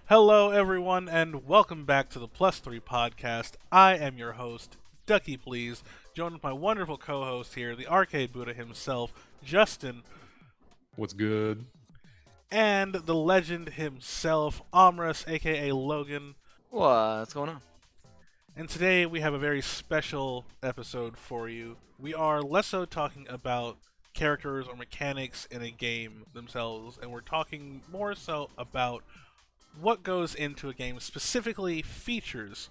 Hello, everyone, and welcome back to the Plus 3 podcast. I am your host, Ducky Please, joined with my wonderful co-host here, the Arcade Buddha himself, Justin, What's good? and the legend himself, Amras, aka Logan. What's going on? And today we have a very special episode for you. We are less so talking about characters or mechanics in a game themselves, and we're talking more so about what goes into a game, specifically features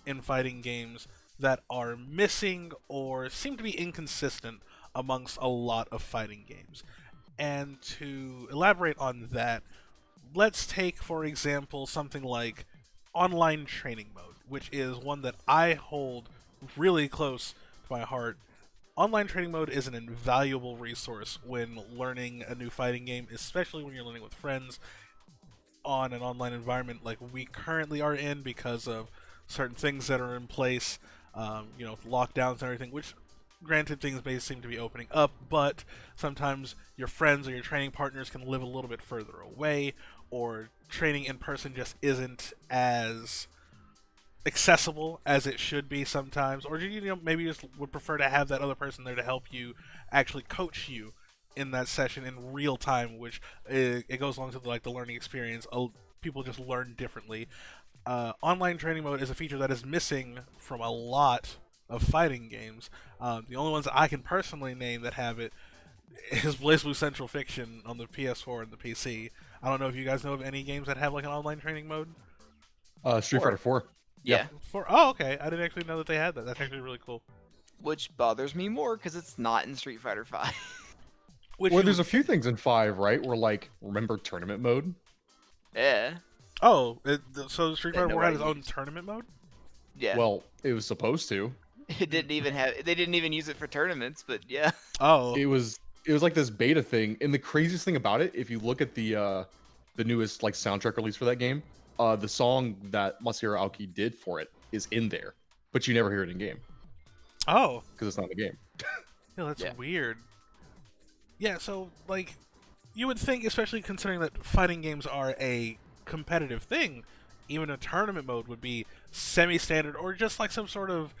in fighting games that are missing or seem to be inconsistent amongst a lot of fighting games. And to elaborate on that, let's take, for example, something like online training mode, which is one that I hold really close to my heart. Online training mode is an invaluable resource when learning a new fighting game, especially when you're learning with friends on an online environment like we currently are in because of certain things that are in place, lockdowns and everything, which granted things may seem to be opening up, but sometimes your friends or your training partners can live a little bit further away, or training in person just isn't as accessible as it should be sometimes, or maybe you just would prefer to have that other person there to help you actually coach you in that session in real time, which it goes along to the learning experience. People just learn differently. Online training mode is a feature that is missing from a lot of fighting games. The only ones that I can personally name that have it is BlazBlue Central Fiction on the PS4 and the PC. I don't know if you guys know of any games that have like an online training mode. Street Fighter 4. Yeah. Oh, okay. I didn't actually know that they had that. That's actually really cool. Which bothers me more because it's not in Street Fighter 5. Well, there's a few things in 5, right? Where, like, remember tournament mode? Yeah. Oh, so Street Fighter 4 had its nobody own used. tournament mode? Yeah. Well, it was supposed to. It didn't even have. They didn't even use it for tournaments, but yeah. Oh. It was like this beta thing. And the craziest thing about it, if you look at the newest like soundtrack release for that game, the song that Masahiro Aoki did for it is in there, but you never hear it in game Oh. because it's not in the game. Yeah, that's Yeah. weird. Yeah, so, like, you would think, especially considering that fighting games are a competitive thing, even a tournament mode would be semi-standard, or just, like, some sort of,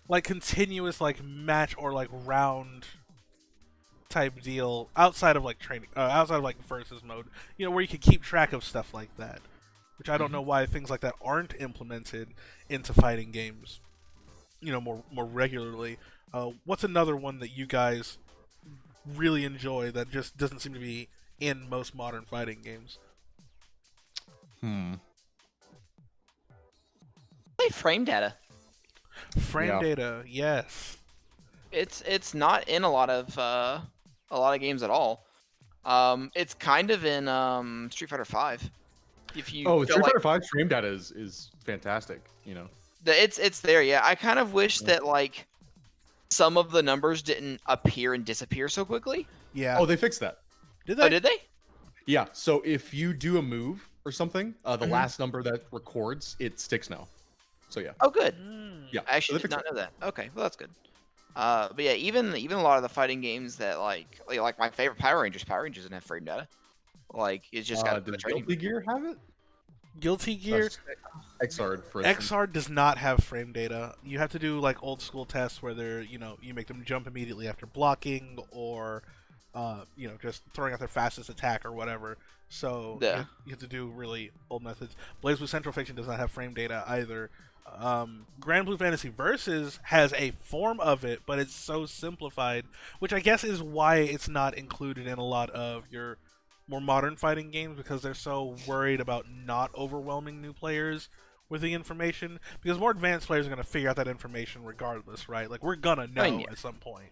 like, continuous, like, match or, like, round type deal outside of, like, training, outside of, like, versus mode, where you can keep track of stuff like that. Which I don't know why things like that aren't implemented into fighting games, more regularly. What's another one that you guys really enjoy that just doesn't seem to be in most modern fighting games? Play frame data. Frame data, yes. It's not in a lot of games at all. It's kind of in Street Fighter 5. If you Street Fighter 5 frame data is fantastic. It's there. Yeah. I kind of wish that like some of the numbers didn't appear and disappear so quickly. Yeah. Oh, they fixed that. Did they? Oh, did they? Yeah. So if you do a move or something, the last number that records it sticks now. So yeah. Oh, good. Yeah. I actually did not know that. Okay, well that's good. But yeah, even a lot of the fighting games that like my favorite Power Rangers doesn't have frame data. Like it's just got a Does training. Guilty Gear have it? Guilty Gear? Xrd, for instance. XR does not have frame data. You have to do like old school tests where they're, you make them jump immediately after blocking or, just throwing out their fastest attack or whatever. So Yeah. you have to do really old methods. BlazBlue Central Fiction does not have frame data either. Grand Blue Fantasy Versus has a form of it, but it's so simplified, which I guess is why it's not included in a lot of your more modern fighting games, because they're so worried about not overwhelming new players with the information, because more advanced players are going to figure out that information regardless, right? Like, we're gonna know at some point.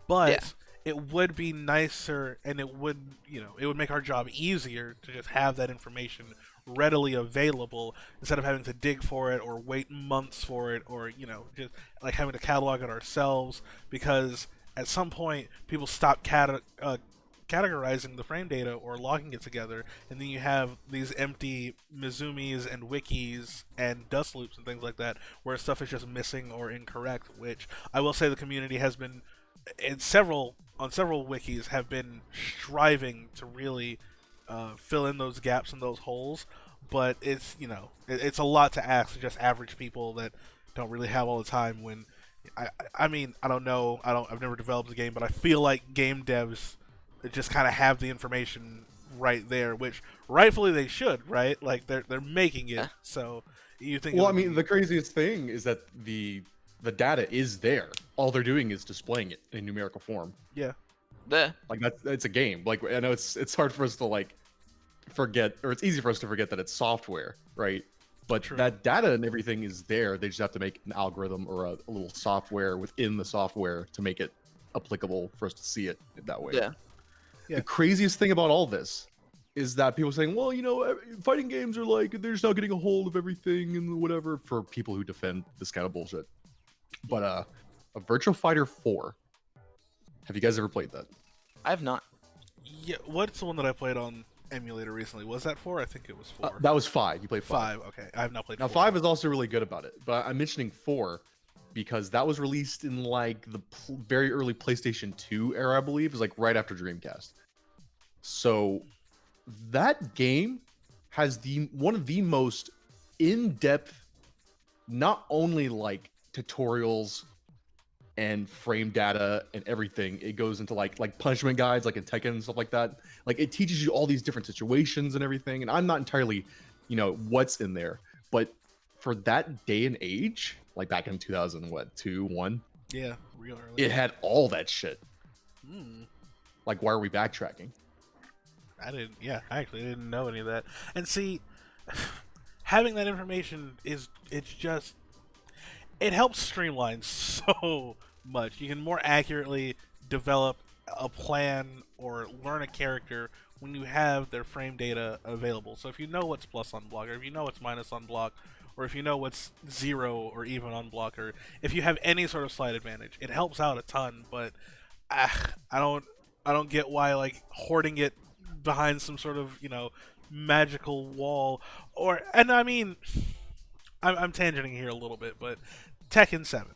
But it would be nicer, and it would make our job easier to just have that information readily available instead of having to dig for it or wait months for it, or just like having to catalog it ourselves, because at some point people stop categorizing the frame data or logging it together, and then you have these empty Mizumis and wikis and dust loops and things like that where stuff is just missing or incorrect, which I will say the community has been on several wikis have been striving to really fill in those gaps and those holes, but it's it's a lot to ask to just average people that don't really have all the time. When I mean, I don't know, I've never developed a game, but I feel like game devs just kind of have the information right there, which rightfully they should, right? Like they're making it, so you think. Well, I mean, the craziest thing is that the data is there. All they're doing is displaying it in numerical form. Yeah. Like it's a game. Like I know it's hard for us to like forget, or it's easy for us to forget that it's software, right? But True. that data and everything is there. They just have to make an algorithm or a little software within the software to make it applicable for us to see it that way. Yeah. Yeah. The craziest thing about all this is that people are saying, well, fighting games are like, they're just not getting a hold of everything and whatever, for people who defend this kind of bullshit. But a Virtua Fighter 4, have you guys ever played that? I have not. Yeah, what's the one that I played on emulator recently? Was that 4? I think it was 4. That was 5. You played 5. 5, okay. I have not played Now 4. 5 is also really good about it, but I'm mentioning 4 because that was released in like the very early PlayStation 2 era, I believe. It was like right after Dreamcast. So that game has one of the most in-depth, not only like tutorials and frame data and everything. It goes into like punishment guides, like in Tekken and stuff like that. Like it teaches you all these different situations and everything. And I'm not entirely, what's in there, but for that day and age, like back in 2002, 1, Yeah, real early. it had all that shit. Mm. Like, why are we backtracking? I actually didn't know any of that. And see, having that information it helps streamline so much. You can more accurately develop a plan or learn a character when you have their frame data available. So if you know what's plus on block, or if you know what's minus on block, or if you know what's 0 or even on block, or if you have any sort of slight advantage, it helps out a ton. But I don't get why like hoarding it behind some sort of magical wall, and I mean, I'm tangenting here a little bit, but Tekken 7,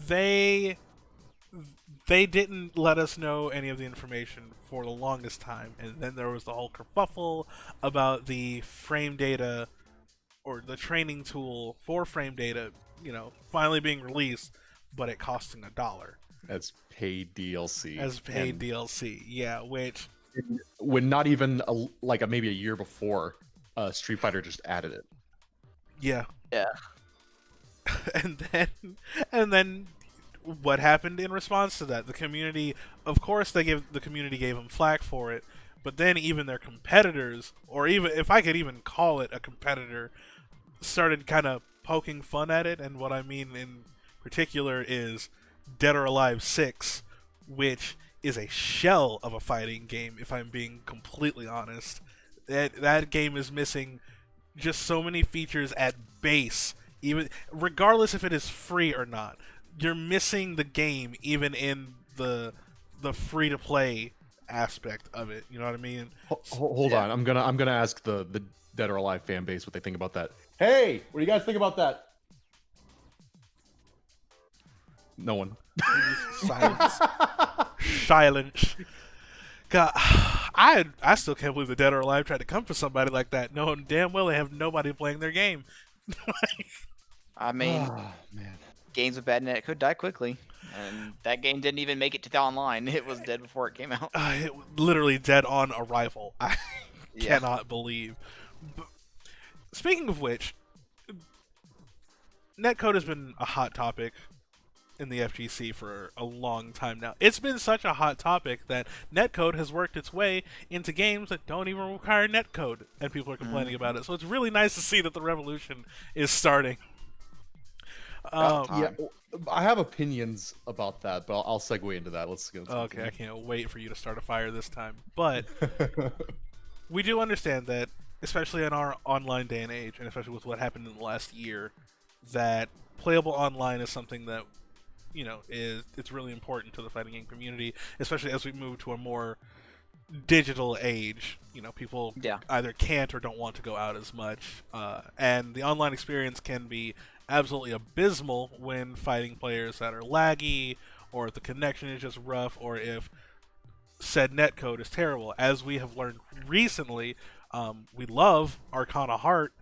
they didn't let us know any of the information for the longest time, and then there was the whole kerfuffle about the frame data or the training tool for frame data, finally being released, but it costing $1 As paid DLC. DLC, yeah, which when not even maybe a year before, Street Fighter just added it. Yeah. Yeah. and then what happened in response to that? The community, of course, the community gave them flack for it, but then even their competitors, or even if I could even call it a competitor, started kind of poking fun at it. And what I mean in particular is Dead or Alive 6, which is a shell of a fighting game, if I'm being completely honest. That game is missing just so many features at base, even regardless if it is free or not. You're missing the game even in the free-to-play aspect of it. You know what I mean? Hold on. I'm gonna ask the Dead or Alive fan base what they think about that. Hey, what do you guys think about that? No one. Silence. Silence. God, I still can't believe the Dead or Alive tried to come for somebody like that, knowing damn well they have nobody playing their game. I mean, man. games with bad netcode die quickly, and that game didn't even make it to the online. It was dead before it came out. It was literally dead on arrival. I cannot believe. But speaking of which, netcode has been a hot topic in the FGC for a long time now. It's been such a hot topic that netcode has worked its way into games that don't even require netcode, and people are complaining about it. So it's really nice to see that the revolution is starting. Yeah, I have opinions about that, but I'll segue into that. Let's go. Okay, I can't wait for you to start a fire this time. But we do understand that, especially in our online day and age, and especially with what happened in the last year, that playable online is something that it's really important to the fighting game community, especially as we move to a more digital age. People either can't or don't want to go out as much, and the online experience can be absolutely abysmal when fighting players that are laggy, or if the connection is just rough, or if said netcode is terrible. As we have learned recently, We love Arcana Heart.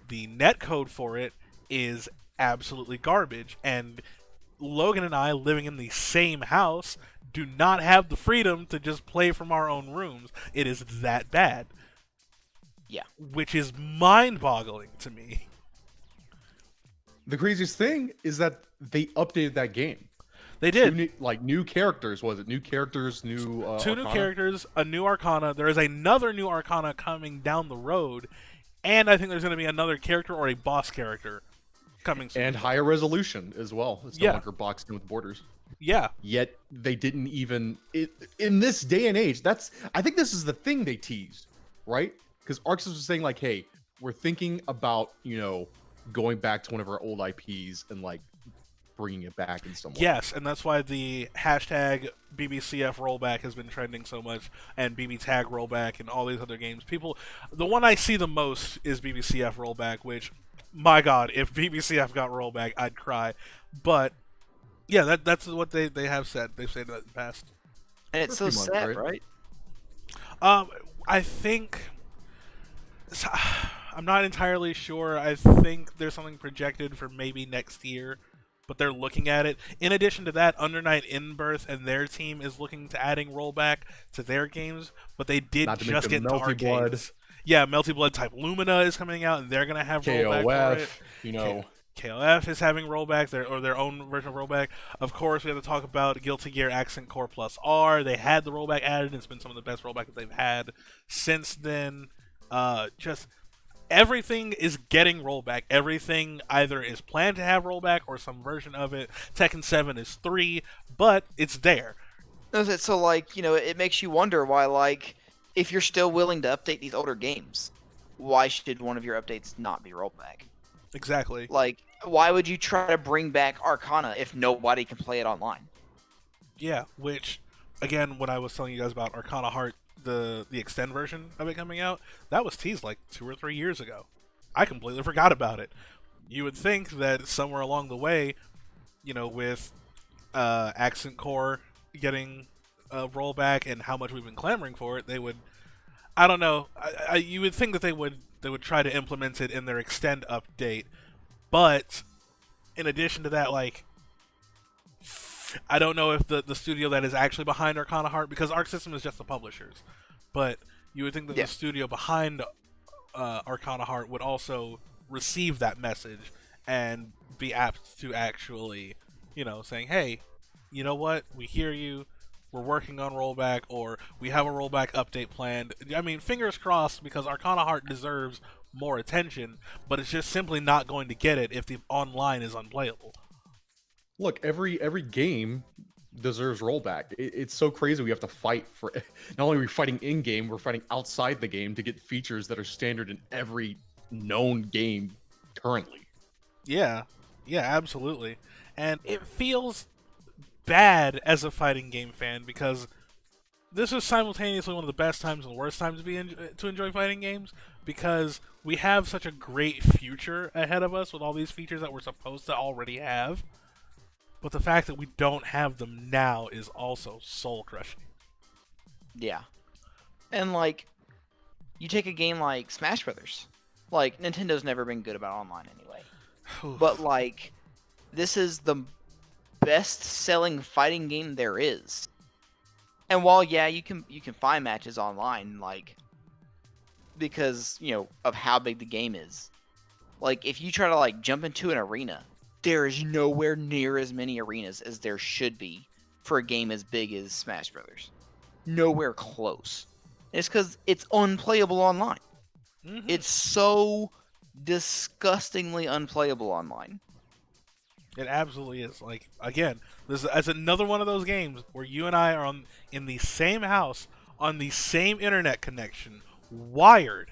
The netcode for it is absolutely garbage, and Logan and I, living in the same house, do not have the freedom to just play from our own rooms. It is that bad. Yeah. Which is mind-boggling to me. The craziest thing is that they updated that game. They did. New characters. Was it new characters? New two new Arcana? characters, a new Arcana. There is another new Arcana coming down the road, and I think there's going to be another character or a boss character coming soon. And higher resolution as well. It's no longer boxed in with borders. Yeah. Yet they didn't even in this day and age. I think this is the thing they teased, right? Because Arxis was saying like, "Hey, we're thinking about going back to one of our old IPs and like bringing it back in some way." Yes, and that's why the hashtag BBCF rollback has been trending so much, and BB tag rollback and all these other games. The one I see the most is BBCF rollback, which, my God, if BBCF got rollback, I'd cry. But yeah, that's what they have said. They've said that in the past. And it's so sad, right? I think I'm not entirely sure. I think there's something projected for maybe next year, but they're looking at it. In addition to that, Under Night In-Birth and their team is looking to adding rollback to their games, but they did just get into arcades. Yeah, Melty Blood Type Lumina is coming out, and they're going to have rollback for it. KOF is having rollback, their own version of rollback. Of course, we have to talk about Guilty Gear Accent Core Plus R. They had the rollback added, and it's been some of the best rollback that they've had since then. Just everything is getting rollback. Everything either is planned to have rollback or some version of it. Tekken 7 is 3, but it's there. So, like, it makes you wonder why, like, if you're still willing to update these older games, why should one of your updates not be rollback? Exactly. Like, why would you try to bring back Arcana if nobody can play it online? Yeah, which, again, when I was telling you guys about Arcana Heart, the extend version of it coming out, that was teased like 2 or 3 years ago. I completely forgot about it. You would think that somewhere along the way, with Accent Core getting a rollback and how much we've been clamoring for it, they would, I don't know, you would think that they would try to implement it in their extend update, but in addition to that, like, I don't know if the studio that is actually behind Arcana Heart, because Arc System is just the publishers, but you would think that the studio behind Arcana Heart would also receive that message and be apt to actually, saying, hey, you know what, we hear you, we're working on rollback, or we have a rollback update planned. I mean, fingers crossed, because Arcana Heart deserves more attention, but it's just simply not going to get it if the online is unplayable. Look, every game deserves rollback. It's so crazy. We have to fight for. Not only are we fighting in game, we're fighting outside the game to get features that are standard in every known game currently. Yeah, absolutely. And it feels bad as a fighting game fan, because this is simultaneously one of the best times and the worst times to enjoy fighting games, because we have such a great future ahead of us with all these features that we're supposed to already have. But the fact that we don't have them now is also soul-crushing. Yeah. And, like, you take a game like Smash Brothers. Like, Nintendo's never been good about online anyway. But, like, this is the best-selling fighting game there is. And while, yeah, you can find matches online, like, because, of how big the game is. Like, if you try to, like, jump into an arena, there is nowhere near as many arenas as there should be for a game as big as Smash Brothers. Nowhere close. And it's because it's unplayable online. Mm-hmm. It's so disgustingly unplayable online. It absolutely is. Like, again, this is another one of those games where you and I are in the same house, on the same internet connection, wired,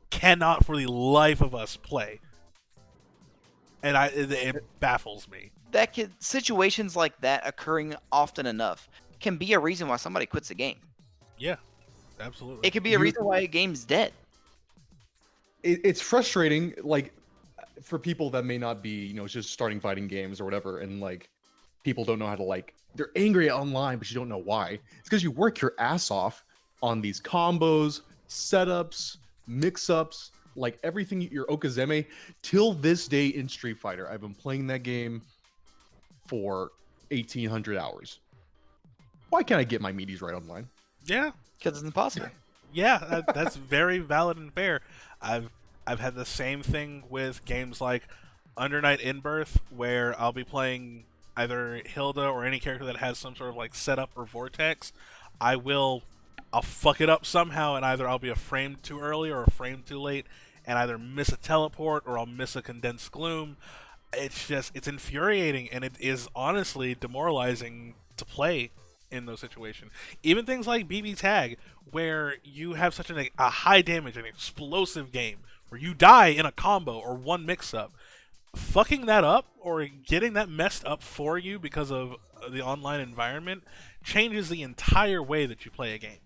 cannot for the life of us play. And it baffles me. Situations like that occurring often enough can be a reason why somebody quits the game. Yeah, absolutely. It could be a reason why a game's dead. It's frustrating, like, for people that may not be, just starting fighting games or whatever, and like people don't know how to, like, they're angry online, but you don't know why. It's because you work your ass off on these combos, setups, mix-ups, like everything, your Okazeme, till this day in Street Fighter. I've been playing that game for 1,800 hours. Why can't I get my meaties right online? Yeah, Because it's impossible. yeah, that's very valid and fair. I've had the same thing with games like Under Night In-Birth, where I'll be playing either Hilda or any character that has some sort of like setup or vortex. I'll fuck it up somehow, and either I'll be a frame too early or a frame too late, and either miss a teleport or I'll miss a condensed gloom. It's infuriating, and it is honestly demoralizing to play in those situations. Even things like BB Tag, where you have such a high damage and explosive game, where you die in a combo or one mix-up, fucking that up or getting that messed up for you because of the online environment changes the entire way that you play a game.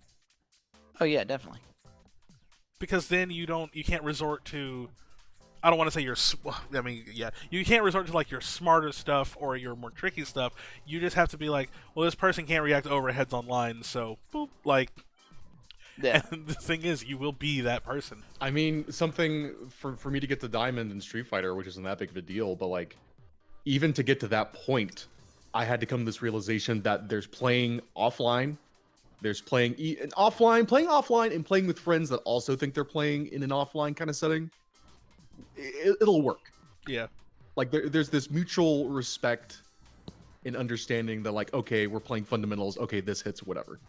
Oh yeah, definitely. Because then you can't resort to, I don't want to say you can't resort to like your smarter stuff or your more tricky stuff. You just have to be like, well, this person can't react to overheads online, so boop, like. Yeah. And the thing is, you will be that person. I mean, something for me to get to Diamond in Street Fighter, which isn't that big of a deal, but like, even to get to that point, I had to come to this realization that there's playing offline, there's playing offline, and playing with friends that also think they're playing in an offline kind of setting. It'll work. Yeah. Like there's this mutual respect and understanding that like, okay, we're playing fundamentals. Okay, this hits whatever.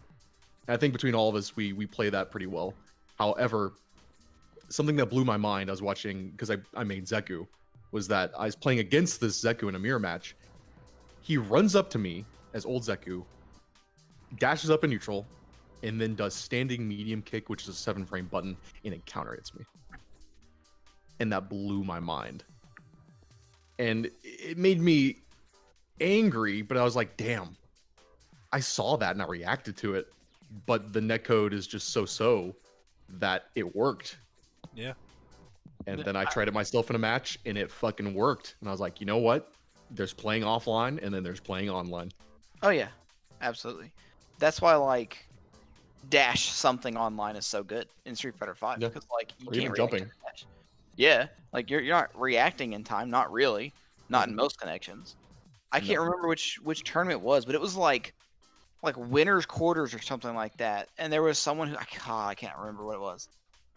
And I think between all of us, we play that pretty well. However, something that blew my mind, I was watching, because I made Zeku, was that I was playing against this Zeku in a mirror match. He runs up to me as old Zeku, dashes up in neutral, and then does standing medium kick, which is a 7-frame button, and it counter hits me. And that blew my mind. And it made me angry, but I was like, damn, I saw that and I reacted to it. But the netcode is just so that it worked. Yeah. And then I tried it myself in a match and it fucking worked. And I was like, you know what? There's playing offline and then there's playing online. Oh yeah, absolutely. That's why like dash something online is so good in Street Fighter 5 Yeah. because like you Or can't even react jumping. to dash. Yeah, like you're not reacting in time, not really, not in most connections. I can't remember which tournament it was, but it was like winners quarters or something like that. And there was someone who I can't remember what it was,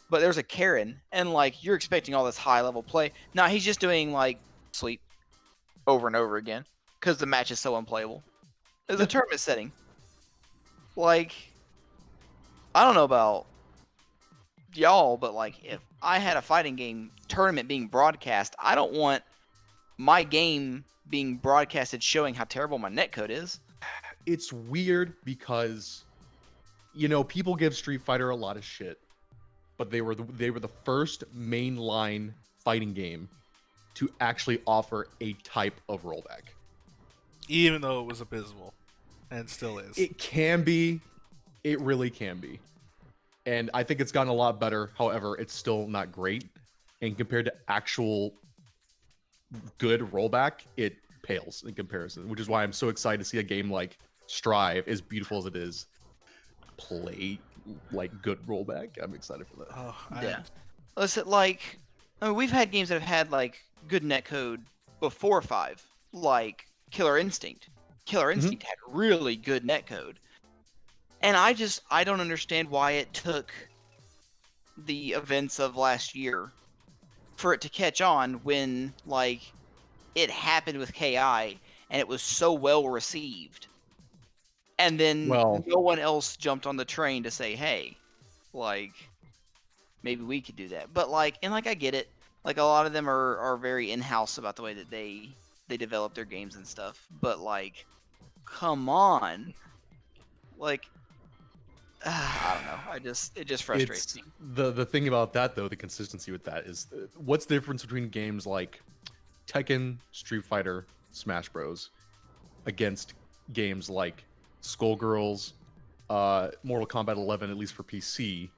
but there's a Karen, and like you're expecting all this high level play. Now he's just doing like sweep over and over again because the match is so unplayable. It's a tournament setting. Like, I don't know about y'all, but like if I had a fighting game tournament being broadcast, I don't want my game being broadcasted showing how terrible my netcode is. It's weird because, you know, people give Street Fighter a lot of shit, but they were the first mainline fighting game to actually offer a type of rollback. Even though it was abysmal, and still is. It can be, it really can be, and I think it's gotten a lot better. However, it's still not great, and compared to actual good rollback, it pales in comparison. Which is why I'm so excited to see a game like Strive, as beautiful as it is, play like good rollback. I'm excited for that. Oh, Yeah. Listen, like, I mean, we've had games that have had like good netcode before 5, like Killer Instinct. Killer Instinct had really good netcode, and I don't understand why it took the events of last year for it to catch on when like it happened with KI and it was so well received. And then Well, no one else jumped on the train to say, hey, like, maybe we could do that. But, like, and, like, I get it. Like, a lot of them are very in-house about the way that they develop their games and stuff. But, like, come on. Like, I don't know. It just frustrates me. The thing about that, though, the consistency with that is what's the difference between games like Tekken, Street Fighter, Smash Bros. Against games like Skullgirls, Mortal Kombat 11, at least for PC,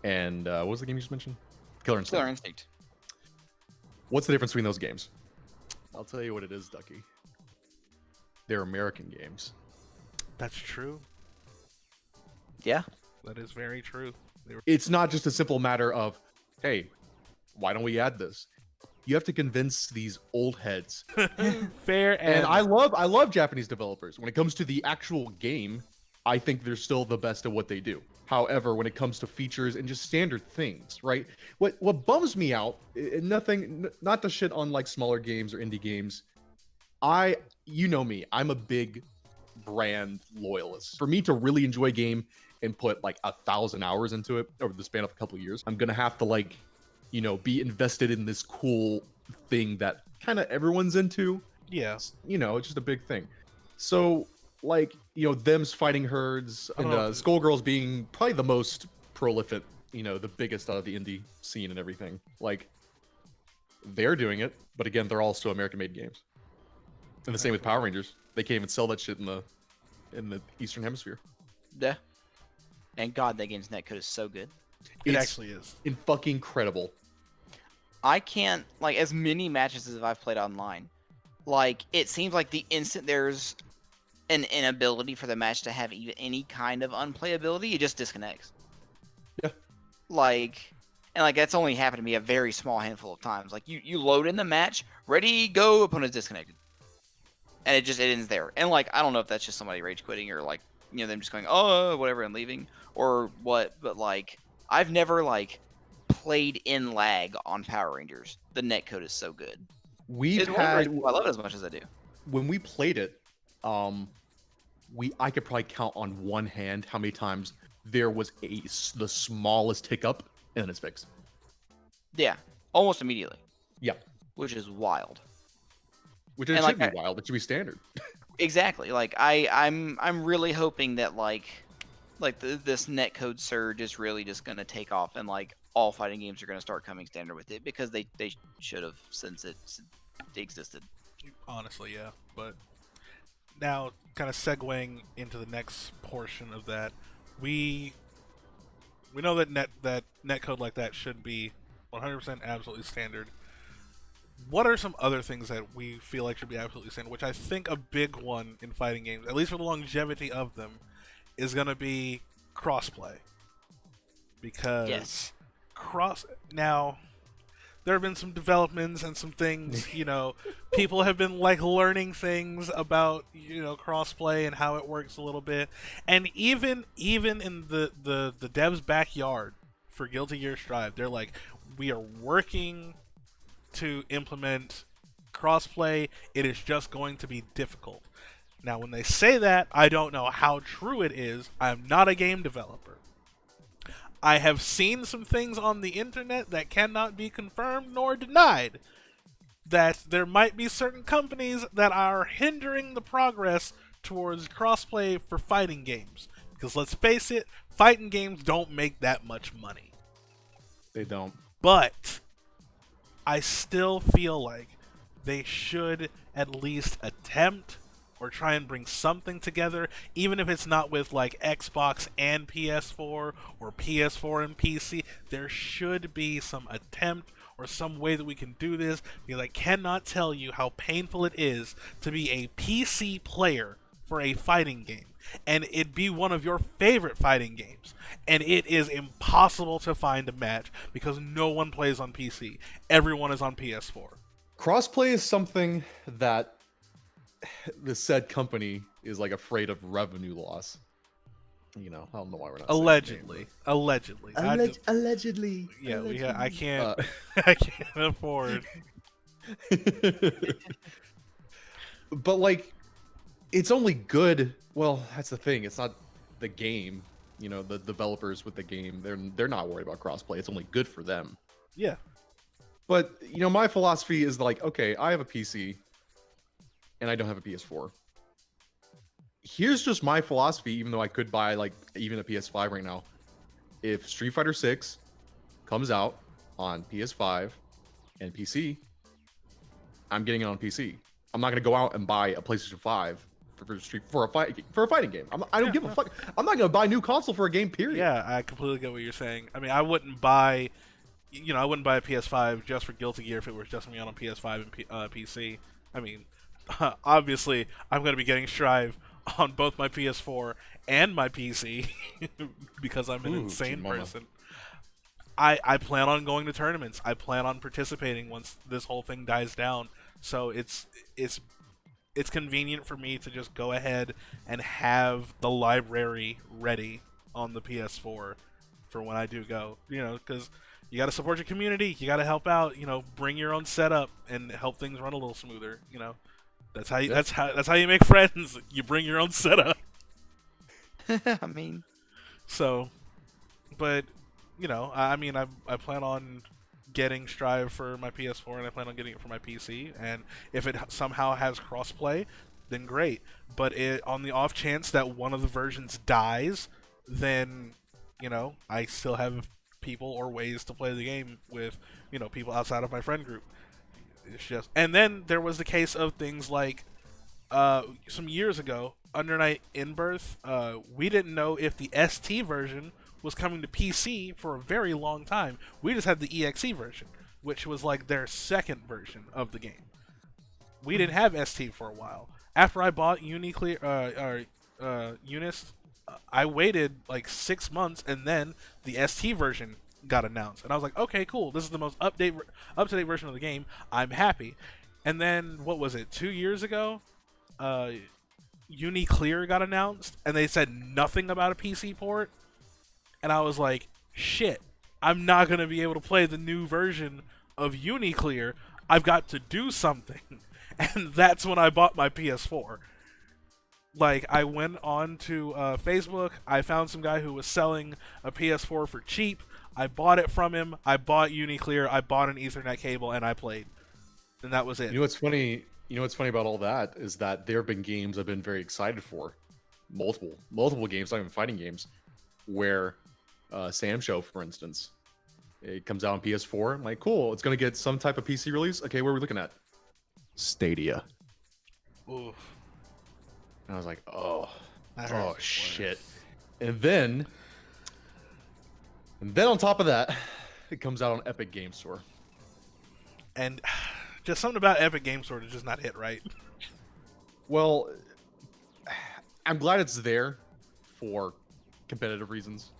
and what was the game you just mentioned? Killer Instinct. Killer Instinct. What's the difference between those games? I'll tell you what it is, Ducky. They're American games. That's true. Yeah. That is very true. It's not just a simple matter of, hey, why don't we add this? You have to convince these old heads. Fair And I love Japanese developers. When it comes to the actual game, I think they're still the best at what they do. However, when it comes to features and just standard things, right? What bums me out, not to shit on like smaller games or indie games. You know me, I'm a big brand loyalist. For me to really enjoy a game and put like 1,000 hours into it over the span of a couple of years, I'm gonna have to like, be invested in this cool thing that kind of everyone's into. Yeah. It's just a big thing. So like, them's fighting herds and Skullgirls being probably the most prolific, the biggest out of the indie scene and everything. Like, they're doing it, but again, they're also American-made games. And the same with Power Rangers. They can't even sell that shit in the Eastern Hemisphere. Yeah. And God, that game's netcode is so good. It actually is. Fucking incredible. I can't, like, as many matches as I've played online, like, it seems like the instant there's an inability for the match to have even any kind of unplayability, it just disconnects. Yeah. Like, and like that's only happened to me a very small handful of times. Like you load in the match, ready, go, opponent's disconnected. And it ends there. And like, I don't know if that's just somebody rage quitting or like, them just going, oh, whatever, and leaving or what, but like, I've never like played in lag on Power Rangers. The netcode is so good. I love it as much as I do. When we played it, I could probably count on one hand how many times there was the smallest hiccup and then it's fixed. Yeah, almost immediately. Yeah, which is wild. Which it should be wild. It should be standard. Exactly. Like I'm really hoping that this netcode surge is really just gonna take off and like all fighting games are gonna start coming standard with it because they should have since it existed. Honestly, yeah. But now, kind of segueing into the next portion of that, we know that netcode like that should be 100% absolutely standard. What are some other things that we feel like should be absolutely standard? Which I think a big one in fighting games, at least for the longevity of them, is going to be crossplay. Because now there have been some developments and some things, people have been like learning things about, crossplay and how it works a little bit. And even in the devs' backyard for Guilty Gear Strive, they're like, we are working to implement crossplay. It is just going to be difficult. Now, when they say that, I don't know how true it is. I'm not a game developer. I have seen some things on the internet that cannot be confirmed nor denied, that there might be certain companies that are hindering the progress towards crossplay for fighting games. Because let's face it, fighting games don't make that much money. They don't. But I still feel like they should at least attempt or try and bring something together, even if it's not with like Xbox and PS4 or PS4 and PC. There should be some attempt or some way that we can do this, because I cannot tell you how painful it is to be a PC player for a fighting game and it be one of your favorite fighting games, and it is impossible to find a match because no one plays on PC. Everyone is on PS4. Crossplay is something that the said company is like afraid of revenue loss. I don't know why we're not allegedly. Allegedly. Yeah, I can't. I can't afford. But like, it's only good. Well, that's the thing. It's not the game. The developers with the game, they're not worried about crossplay. It's only good for them. Yeah. But my philosophy is like, okay, I have a PC, and I don't have a PS4. Here's just my philosophy, even though I could buy like even a PS5 right now. If Street Fighter 6 comes out on PS5 and PC, I'm getting it on PC. I'm not gonna go out and buy a PlayStation 5 for a fighting game. I don't give a fuck. I'm not gonna buy a new console for a game. Period. Yeah, I completely get what you're saying. I mean, I wouldn't buy a PS5 just for Guilty Gear if it was just me on PS5 and PC. I mean, obviously, I'm gonna be getting Strive on both my PS4 and my PC because I'm an Ooh, insane Jimama. person. I plan on going to tournaments. I plan on participating once this whole thing dies down. So it's convenient for me to just go ahead and have the library ready on the PS4 for when I do go. Because you got to support your community. You got to help out. Bring your own setup and help things run a little smoother. That's how that's how you make friends. You bring your own setup. I mean, So, but I plan on getting Strive for my PS4, and I plan on getting it for my PC. And if it somehow has crossplay, then great. But on the off chance that one of the versions dies, then I still have people or ways to play the game with people outside of my friend group. It's just, and then there was the case of things like some years ago, Under Night In-Birth. We didn't know if the ST version was coming to PC for a very long time. We just had the EXE version, which was like their second version of the game. We didn't have ST for a while. After I bought Uniclear, Unis, I waited like 6 months, and then the ST version got announced, and I was like, okay, cool. This is the most up-to-date version of the game. I'm happy. And then what was it? 2 years ago, Uniclear got announced, and they said nothing about a PC port. And I was like, shit, I'm not going to be able to play the new version of Uniclear. I've got to do something. And that's when I bought my PS4. Like, I went on to Facebook. I found some guy who was selling a PS4 for cheap. I bought it from him. I bought Uniclear. I bought an Ethernet cable, and I played. And that was it. You know what's funny? You know what's funny about all that is that there have been games I've been very excited for, multiple games, not even fighting games, where Sam Show, for instance, it comes out on PS4. I'm like, cool, it's gonna get some type of PC release. Okay, what are we looking at? Stadia. Oof. And I was like, oh shit. Worse. And then on top of that, it comes out on Epic Game Store. And just something about Epic Game Store to just not hit right. Well, I'm glad it's there for competitive reasons.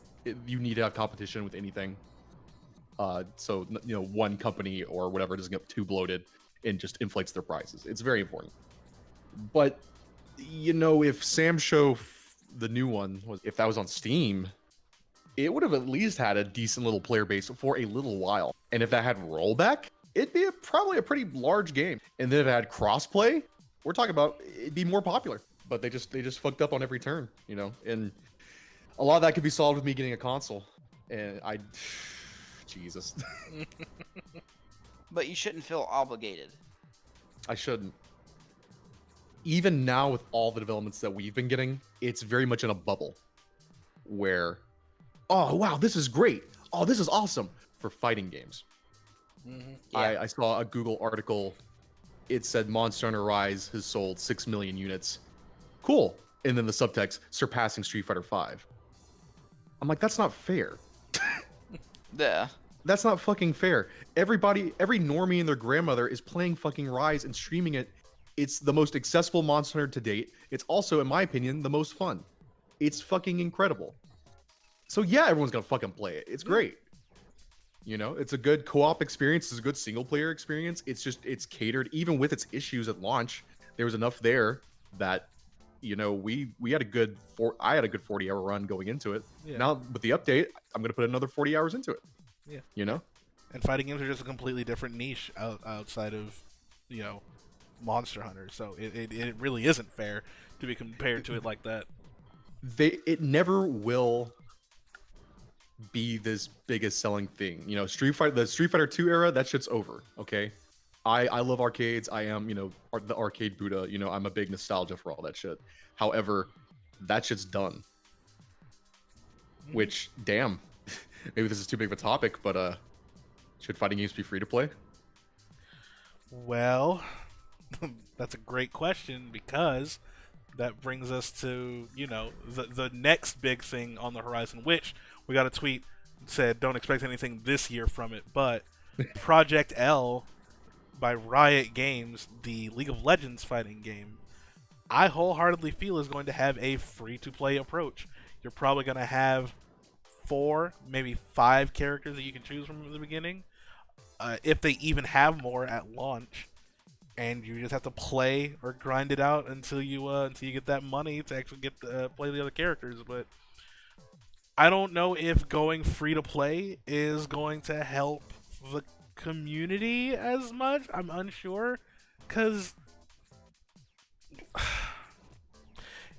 You need to have competition with anything. So one company or whatever doesn't get too bloated and just inflates their prices. It's very important. But if Sam Show, the new one, if that was on Steam, it would have at least had a decent little player base for a little while. And if that had rollback, it'd be probably a pretty large game. And then if it had crossplay, we're talking about it'd be more popular. But they just fucked up on every turn, and a lot of that could be solved with me getting a console. And Jesus. but you shouldn't feel obligated. I shouldn't. Even now with all the developments that we've been getting, it's very much in a bubble where, oh, wow, this is great. Oh, this is awesome for fighting games. Mm-hmm. Yeah. I saw a Google article. It said Monster Hunter Rise has sold 6 million units. Cool. And then the subtext, surpassing Street Fighter V. I'm like, that's not fair. Yeah. That's not fucking fair. Every normie and their grandmother is playing fucking Rise and streaming it. It's the most accessible Monster Hunter to date. It's also, in my opinion, the most fun. It's fucking incredible. So yeah, everyone's gonna fucking play it. It's great. It's a good co-op experience. It's a good single-player experience. It's catered, even with its issues at launch. There was enough there that, we had a good I had a good 40-hour run going into it. Yeah. Now with the update, I'm gonna put another 40 hours into it. Yeah. And fighting games are just a completely different niche outside of, Monster Hunter. So it really isn't fair to be compared to it like that. It never will be this biggest selling thing. The Street Fighter 2 era, that shit's over. Okay. I love arcades. I am, the arcade Buddha. I'm a big nostalgia for all that shit. However, that shit's done. Which, damn, maybe this is too big of a topic, but should fighting games be free to play? Well, that's a great question, because that brings us to, the next big thing on the horizon, which we got a tweet that said don't expect anything this year from it, but Project L by Riot Games, the League of Legends fighting game. I wholeheartedly feel is going to have a free-to-play approach. You're probably going to have 4, maybe 5 characters that you can choose from in the beginning, if they even have more at launch. And you just have to play or grind it out until you get that money to actually get to play the other characters. But I don't know if going free to play is going to help the community as much. I'm unsure, because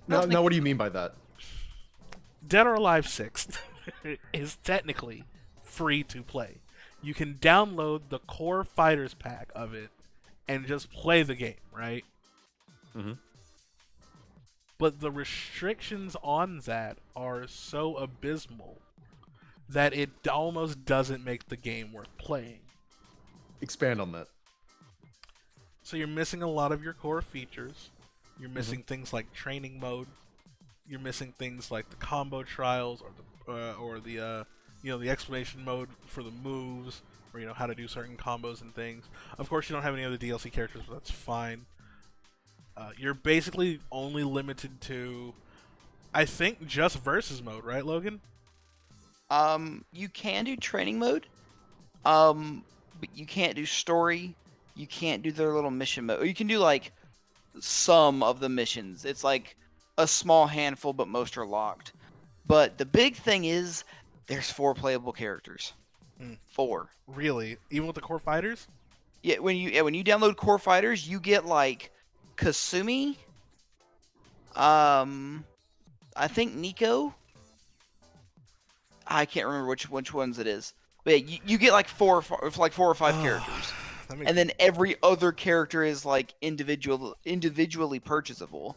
Now, what do you mean by that? Dead or Alive 6 is technically free to play. You can download the core fighters pack of it and just play the game, right? Mm-hmm. But the restrictions on that are so abysmal that it almost doesn't make the game worth playing. Expand on that. So you're missing a lot of your core features. You're missing things like training mode. You're missing things like the combo trials or the explanation mode for the moves, or how to do certain combos and things. Of course, you don't have any other DLC characters, but that's fine. You're basically only limited to, I think, just versus mode, right, Logan? You can do training mode, but you can't do story. You can't do their little mission mode. Or you can do like some of the missions. It's like a small handful, but most are locked. But the big thing is there's 4 playable characters. 4. Really? Even with the core fighters? Yeah, when you download core fighters, you get like Kasumi, I think Nico. I can't remember which ones it is. But yeah, you get like 4 or 5 characters. And then every other character is like individually purchasable.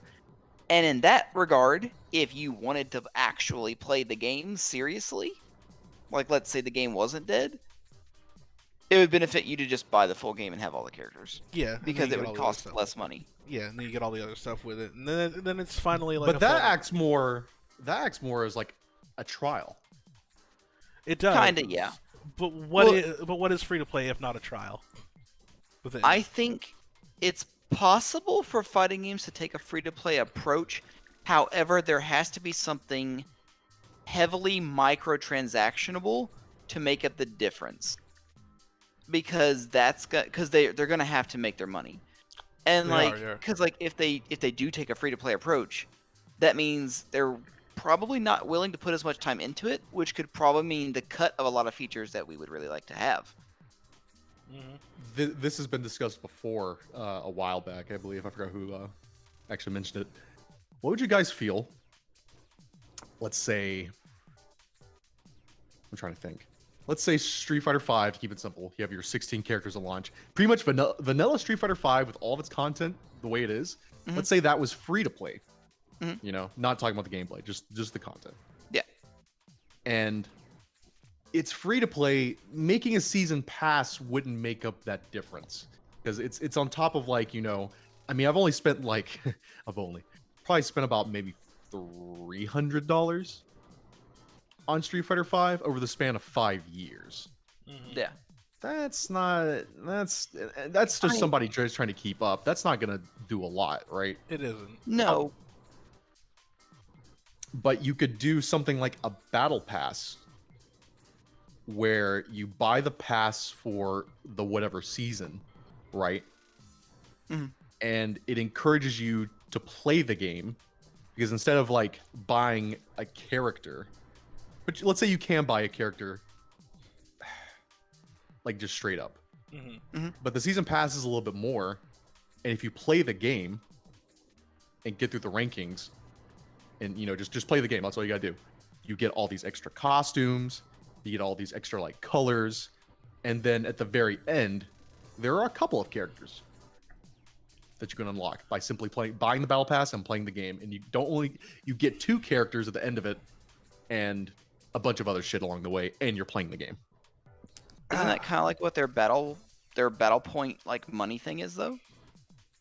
And in that regard, if you wanted to actually play the game seriously, like let's say the game wasn't dead, it would benefit you to just buy the full game and have all the characters. Yeah, because it would cost less money. Yeah, and then you get all the other stuff with it, and then it's finally like. But that acts more as like a trial. It does. Kinda, yeah. But what is free to play if not a trial? Within? I think it's possible for fighting games to take a free to play approach. However, there has to be something heavily microtransactionable to make up the difference. Because they're gonna have to make their money, and because if they do take a free to play approach, that means they're probably not willing to put as much time into it, which could probably mean the cut of a lot of features that we would really like to have. This has been discussed before a while back, I believe. I forgot who actually mentioned it. What would you guys feel? Let's say, I'm trying to think. Let's say Street Fighter V, to keep it simple. You have your 16 characters at launch. Pretty much vanilla Street Fighter V with all of its content the way it is. Let's say that was free to play. Not talking about the gameplay, just the content. Yeah. And it's free to play. Making a season pass wouldn't make up that difference, because it's on top of like, I mean, I've only spent like probably spent about maybe $300 on Street Fighter V over the span of 5 years. Yeah. That's just somebody just trying to keep up. That's not gonna do a lot, right? It isn't. No. But you could do something like a battle pass, where you buy the pass for the whatever season, right? And it encourages you to play the game, because instead of like buying a character, but let's say you can buy a character like just straight up, but the season pass is a little bit more, and if you play the game and get through the rankings and just play the game, that's all you gotta do. You get all these extra costumes, you get all these extra like colors, and then at the very end there are a couple of characters that you can unlock by simply buying the battle pass and playing the game. And you get 2 characters at the end of it, and a bunch of other shit along the way, and you're playing the game. Isn't that kind of like what their battle point like money thing is though?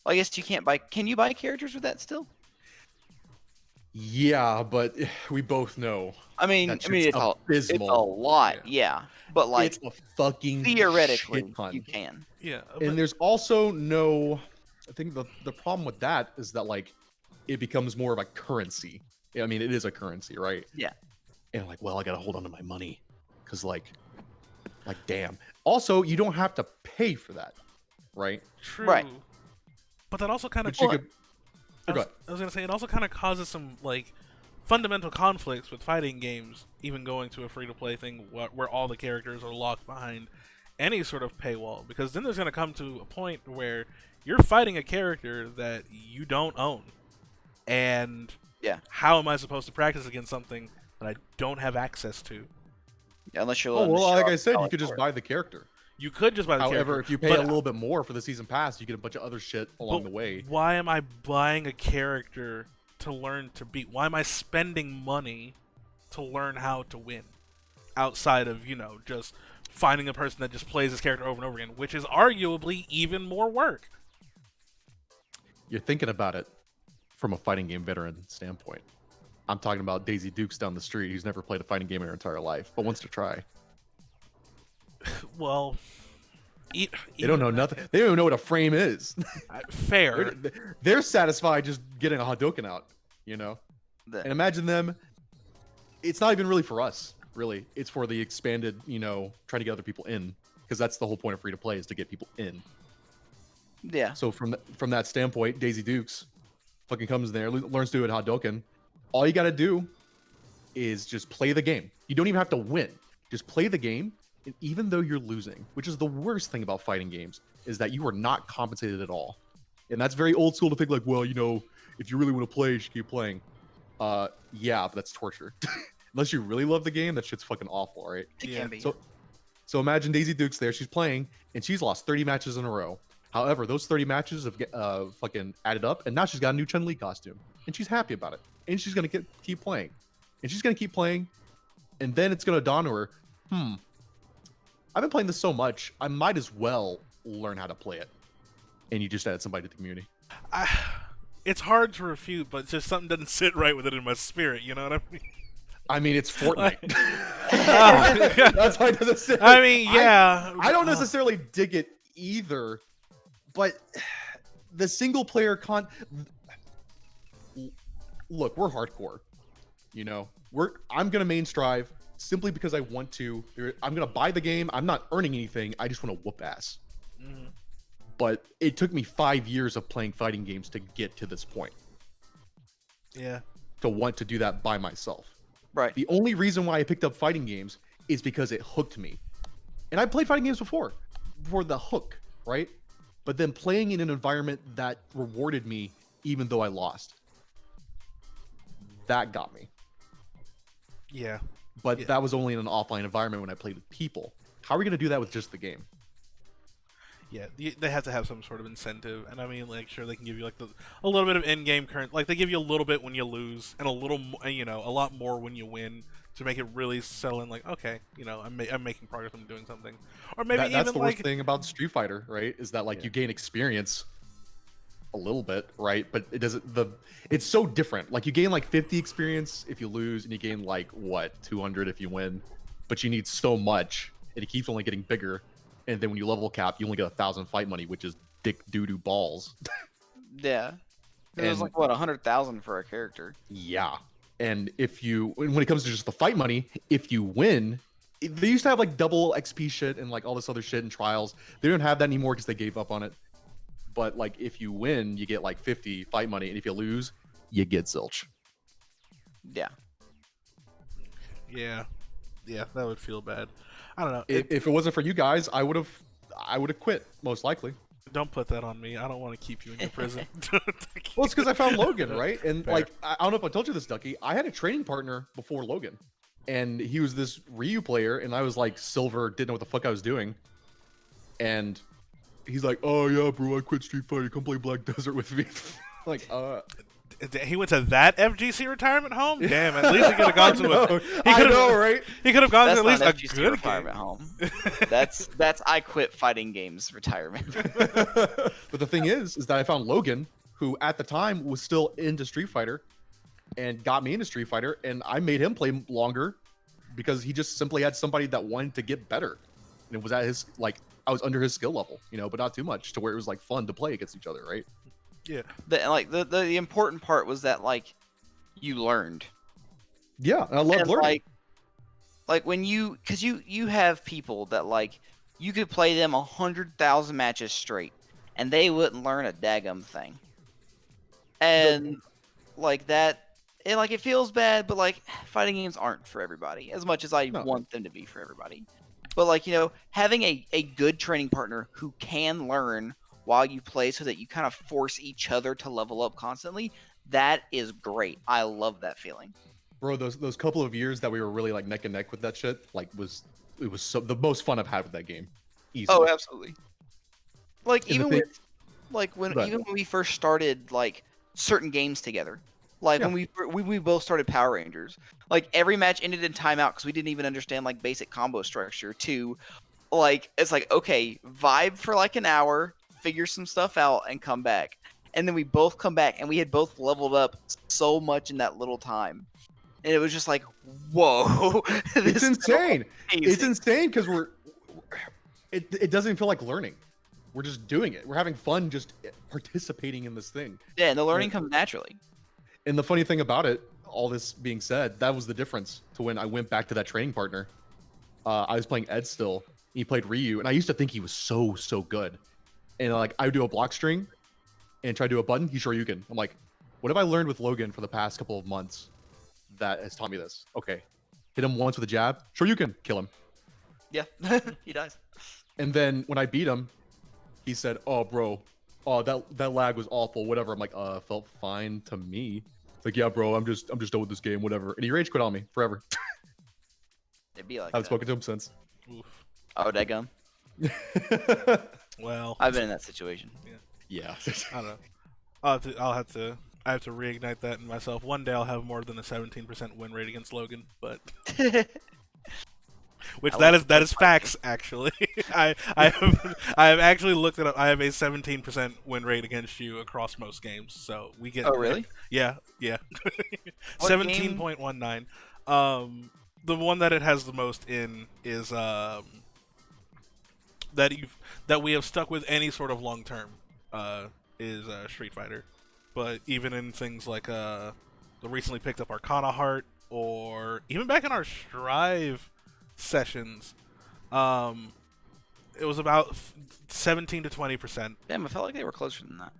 I guess can you buy characters with that still? Yeah, but we both know. I mean, it's abysmal. It's a lot, yeah. But like, it's a fucking theoretically, you can. Yeah. And there's also no. I think the problem with that is that like, it becomes more of a currency. I mean, it is a currency, right? Yeah. And like, well, I gotta hold on to my money, because like damn. Also, you don't have to pay for that, right? True. Right. But that also kind of. But you could. I Go was, ahead. I was gonna say it also kind of causes some like fundamental conflicts with fighting games, even going to a free-to-play thing where all the characters are locked behind any sort of paywall. Because then there's gonna come to a point where you're fighting a character that you don't own, and Yeah. how am I supposed to practice against something that I don't have access to? Unless you're. Oh well, like I said, you $1 could just for it. buy the character. You could just buy the However, character. if you pay but- a little bit more for the season pass, you get a bunch of other shit along but the way. Why am I buying a character to learn to beat? Why am I spending money to learn how to win? Outside of, just finding a person that just plays this character over and over again, which is arguably even more work. You're thinking about it from a fighting game veteran standpoint. I'm talking about Daisy Dukes down the street who's never played a fighting game in her entire life, but wants to try. Well, They don't know nothing. They don't even know what a frame is. Fair. They're satisfied just getting a Hadouken out, And imagine them. It's not even really for us, really. It's for the expanded, trying to get other people in, because that's the whole point of free to play, is to get people in. Yeah. So from that standpoint, Daisy Dukes fucking comes in there, learns to do it Hadouken. All you got to do is just play the game. You don't even have to win. Just play the game. And even though you're losing, which is the worst thing about fighting games, is that you are not compensated at all. And that's very old school to think like, well, if you really want to play, you should keep playing. Yeah, but that's torture. Unless you really love the game, that shit's fucking awful, right? It Yeah. can be. So imagine Daisy Dukes there. She's playing, and she's lost 30 matches in a row. However, those 30 matches have fucking added up, and now she's got a new Chun-Li costume, and she's happy about it. And she's gonna keep playing, and she's gonna keep playing, and then it's gonna dawn on her, I've been playing this so much, I might as well learn how to play it. And you just added somebody to the community. It's hard to refute, but it's just something doesn't sit right with it in my spirit. You know what I mean? I mean, it's Fortnite. Oh. That's why it doesn't sit. I mean, yeah. I don't necessarily dig it either, but the single player look, we're hardcore. I'm gonna main strive simply because I want to. I'm gonna buy the game. I'm not earning anything. I just want to whoop ass. Mhm. But it took me 5 years of playing fighting games to get to this point. Yeah. To want to do that by myself. Right. The only reason why I picked up fighting games is because it hooked me. And I played fighting games before the hook, right? But then playing in an environment that rewarded me even though I lost. That got me. Yeah. But Yeah. that was only in an offline environment when I played with people. How are we going to do that with just the game? Yeah, they have to have some sort of incentive, and I mean, like, sure, they can give you like a little bit of in-game current, like they give you a little bit when you lose, and a lot more when you win, to make it really settle in. Like, okay, I'm making progress, I'm doing something, or maybe That's even the like worst thing about Street Fighter, right? Is that like you gain experience a little bit, right? But it doesn't. It's so different. Like you gain like 50 experience if you lose, and you gain like 200 if you win. But you need so much, and it keeps only getting bigger. And then when you level cap, you only get 1,000 fight money, which is dick doo-doo balls. Yeah. It was And- like 100,000 for a character. Yeah. And when it comes to just the fight money, if you win, they used to have like double XP shit and like all this other shit in trials. They don't have that anymore because they gave up on it. But like if you win, you get like 50 fight money, and if you lose, you get zilch. Yeah. yeah, that would feel bad. I don't know. If it wasn't for you guys, I would have quit most likely. Don't put that on me. I don't want to keep you in your prison. Well, it's because I found Logan, right? And Fair. like, I don't know if I told you this, Ducky. I had a training partner before Logan, and he was this Ryu player, and I was like silver, didn't know what the fuck I was doing. And he's like, "Oh yeah, bro, I quit Street Fighter. Come play Black Desert with me." Like, He went to that FGC retirement home. Damn, at least he could have gone to a. I know, right? He could have gone That's to at least not a FGC good retirement game. home. That's I quit fighting games retirement. But the thing is that I found Logan, who at the time was still into Street Fighter, and got me into Street Fighter, and I made him play longer because he just simply had somebody that wanted to get better, and it was at his I was under his skill level, but not too much to where it was like fun to play against each other, right? Yeah. The important part was that like you learned. Yeah, and I love And learning. like when because you have people that like you could play them 100,000 matches straight and they wouldn't learn a daggum thing. And like that, and like it feels bad, but like fighting games aren't for everybody as much as I No. want them to be for everybody. But like, having a good training partner who can learn while you play so that you kind of force each other to level up constantly, that is great. I love that feeling. Bro, those couple of years that we were really like neck and neck with that shit, like it was so the most fun I've had with that game. Easily. Oh, absolutely. Like And the even thing- with like Go ahead. even when we first started like certain games together, like Yeah. when we both started Power Rangers, like every match ended in timeout because we didn't even understand like basic combo structure. To like it's like okay, vibe for like an hour, figure some stuff out, and come back. And then we both come back, and we had both leveled up so much in that little time, and it was just like, whoa, It's insane. It's amazing. insane because it doesn't feel like learning. We're just doing it. We're having fun just participating in this thing. Yeah, and the learning Right. comes naturally. And the funny thing about it, all this being said, that was the difference to when I went back to that training partner. I was playing Ed still. He played Ryu, and I used to think he was so good. And like I would do a block string and try to do a button, he Shoryuken. I'm like, what have I learned with Logan for the past couple of months that has taught me this? Okay, hit him once with a jab, Shoryuken, kill him. Yeah, he does. And then when I beat him, he said, "Oh, bro, oh that lag was awful. Whatever." I'm like, felt fine to me." It's like, "Yeah, bro, I'm just done with this game. Whatever." And he rage quit on me forever. It'd be like I haven't that. spoken to him since. Oof. Oh, daggum. Well, I've been in that situation. Yeah. I don't know. I have to reignite that in myself. One day I'll have more than a 17% win rate against Logan, but which I that is facts actually. I have actually looked it up. I have a 17% win rate against you across most games. So we get Oh, really? Yeah. What 17.19. The one that it has the most in is that we have stuck with any sort of long term is Street Fighter. But even in things like the recently picked up Arcana Heart, or even back in our Strive sessions, it was about 17 to 20%. Damn, I felt like they were closer than that.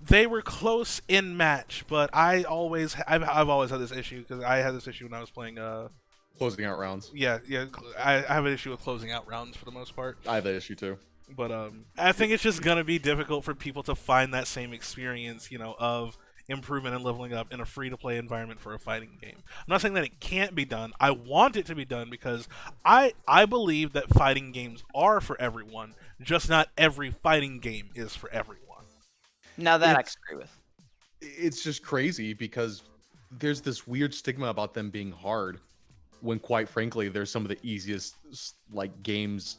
They were close in match, but I've always had this issue because I had this issue when I was playing. Closing out rounds. Yeah. I have an issue with closing out rounds for the most part. I have that issue too. But I think it's just gonna be difficult for people to find that same experience, of improvement and leveling up in a free-to-play environment for a fighting game. I'm not saying that it can't be done. I want it to be done because I believe that fighting games are for everyone. Just not every fighting game is for everyone. Now that I It's- can agree with. It's just crazy because there's this weird stigma about them being hard, when quite frankly, they're some of the easiest like games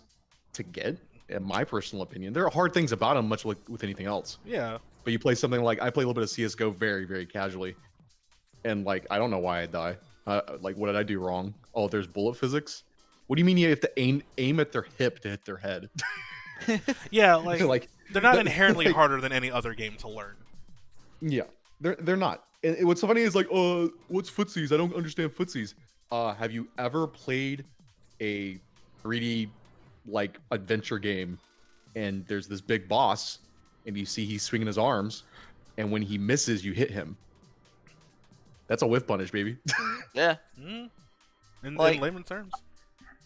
to get. In my personal opinion, there are hard things about them, much like with anything else. Yeah. But you play something like I play a little bit of CS:GO very, very casually, and like I don't know why I die. Like what did I do wrong? Oh, there's bullet physics. What do you mean you have to aim at their hip to hit their head? Yeah, like, like they're not that- inherently like- harder than any other game to learn. Yeah, they're not. And what's so funny is like, what's footsies? I don't understand footsies. Have you ever played a 3D like adventure game, and there's this big boss, and you see he's swinging his arms, and when he misses, you hit him. That's a whiff punish, baby. Yeah. In Like- layman's terms.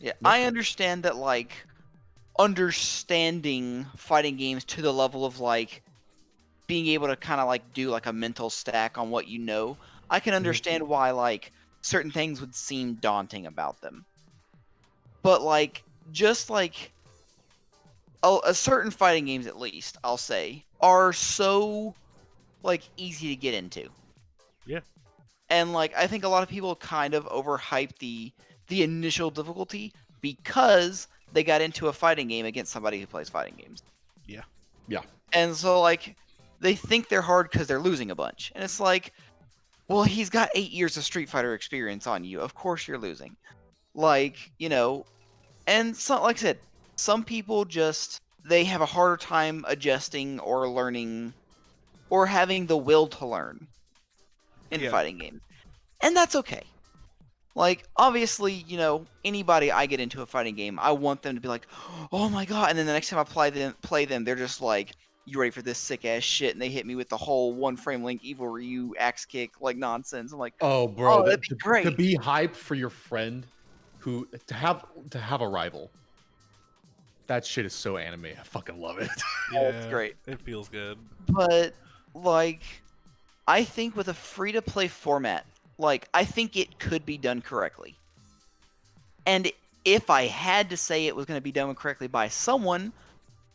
Yeah. I understand that, like, understanding fighting games to the level of, like, being able to kind of, like, do, like, a mental stack on what you know. I can understand why, like, certain things would seem daunting about them. But, like, just, like, a certain fighting games, at least, I'll say, are so, like, easy to get into. Yeah. And like I think a lot of people kind of overhype the initial difficulty because they got into a fighting game against somebody who plays fighting games. Yeah. Yeah. And so like they think they're hard because they're losing a bunch. And it's like, well, he's got 8 years of Street Fighter experience on you. Of course you're losing. Like, and so, like I said, some people just they have a harder time adjusting or learning or having the will to learn in Yeah. fighting games. And that's okay. Like, obviously, anybody I get into a fighting game, I want them to be like, oh my god, and then the next time I play them, they're just like, you ready for this sick ass shit? And they hit me with the whole one frame link evil Ryu axe kick like nonsense. I'm like, Oh, bro, that'd be to great. be hyped for your friend, to have a rival. That shit is so anime. I fucking love it. Yeah, It's great. It feels good. But like, I think with a free-to-play format, like, I think it could be done correctly. And if I had to say it was going to be done correctly by someone,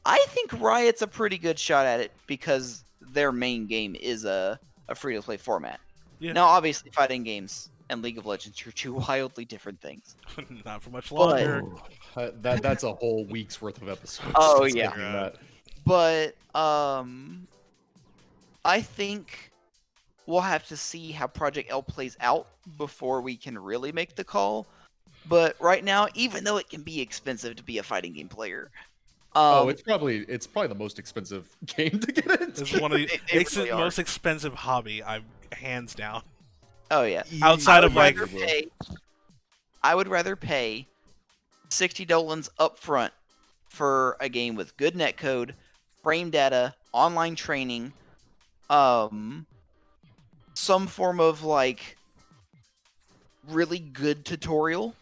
I think Riot's a pretty good shot at it because their main game is a free-to-play format. Yeah. Now, obviously, fighting games and League of Legends are two wildly different things. Not for much But- longer. That's a whole week's worth of episodes. Oh, discussing yeah. that. But I think we'll have to see how Project L plays out before we can really make the call. But right now, even though it can be expensive to be a fighting game player, It's probably the most expensive game to get into. This is one of the They really are. most expensive hobby, hands down. Oh yeah. Outside of like, I would rather pay $60 up front for a game with good netcode, frame data, online training, some form of like really good tutorial,